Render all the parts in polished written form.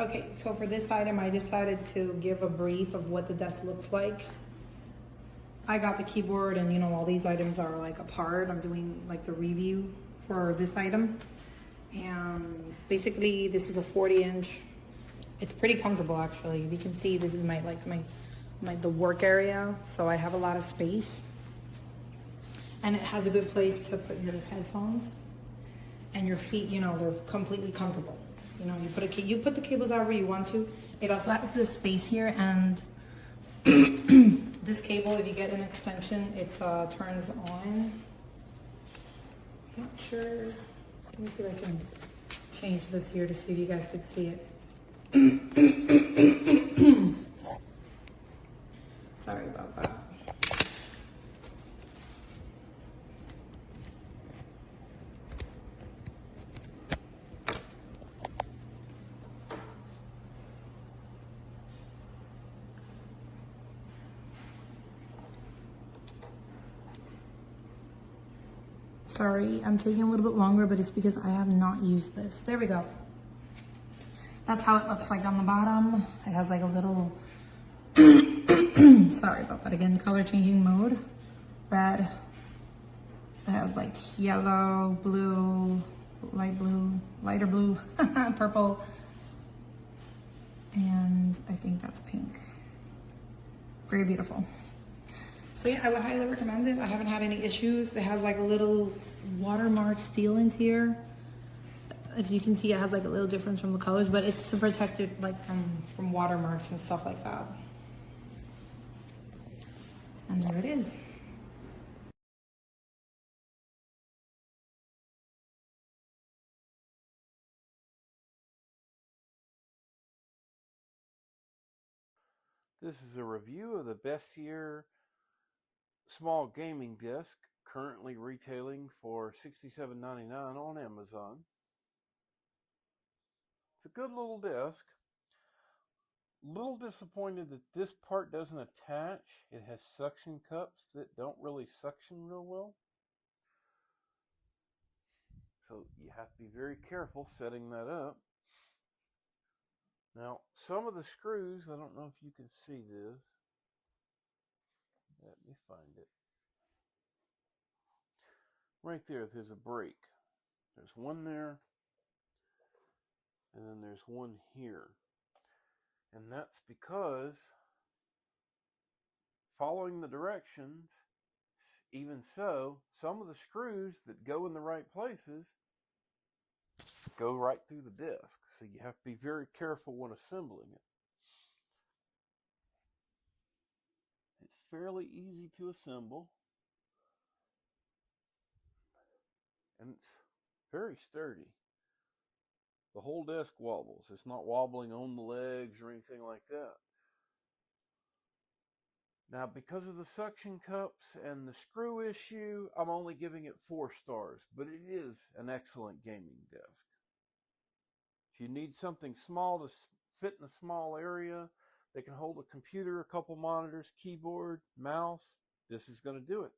Okay, so for this item, I decided to give a brief of what the desk looks like. I got the keyboard and you know, all these items are like apart. I'm doing like the review for this item. And basically this is a 40-inch. It's pretty comfortable actually. You can see this is the work area. So I have a lot of space. And it has a good place to put your headphones. And your feet, you know, they're completely comfortable. You know, you put the cables however you want to. It also has this space here, and this cable, if you get an extension, it turns on. I'm not sure. Let me see if I can change this here to see if you guys could see it. Sorry about that. Sorry, I'm taking a little bit longer, but it's because I have not used this. There we go. That's how it looks like on the bottom. It has like a little, sorry about that again, color changing mode. Red. It has like yellow, blue, lighter blue, purple. And I think that's pink. Very beautiful. So yeah, I would highly recommend it. I haven't had any issues. It has like a little watermark sealant here. If you can see, it has like a little difference from the colors, but it's to protect it like from watermarks and stuff like that. And there it is. This is a review of the Bestier small gaming desk, currently retailing for $67.99 on Amazon. It's a good little desk. Little disappointed that this part doesn't attach. It has suction cups that don't really suction real well. So you have to be very careful setting that up. Now, some of the screws, I don't know if you can see this. Let me find it. Right there's a break. There's one there, and then there's one here. And that's because following the directions, even so, some of the screws that go in the right places go right through the disc. So you have to be very careful when assembling it. It's fairly easy to assemble. And it's very sturdy. The whole desk wobbles. It's not wobbling on the legs or anything like that. Now, because of the suction cups and the screw issue, I'm only giving it 4 stars, but it is an excellent gaming desk. If you need something small to fit in a small area that can hold a computer, a couple monitors, keyboard, mouse, this is going to do it.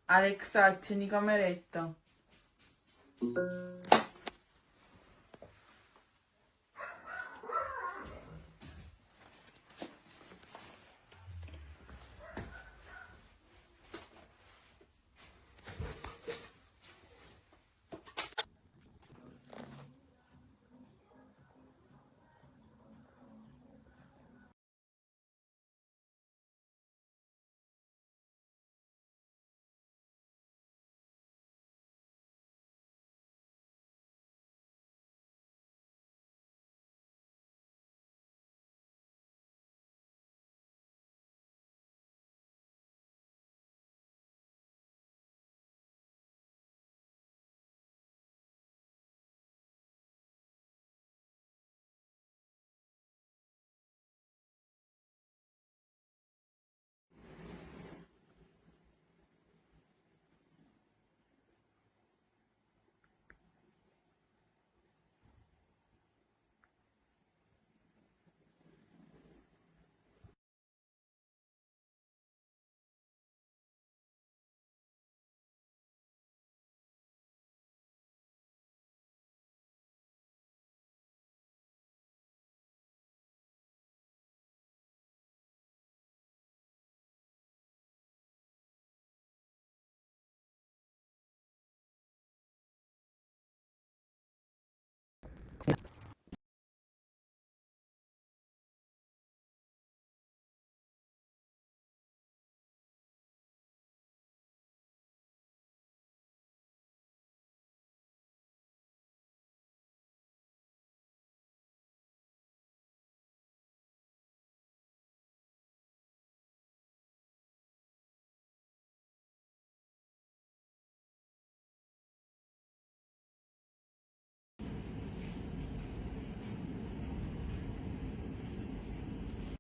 Alexa, accendi cameretta.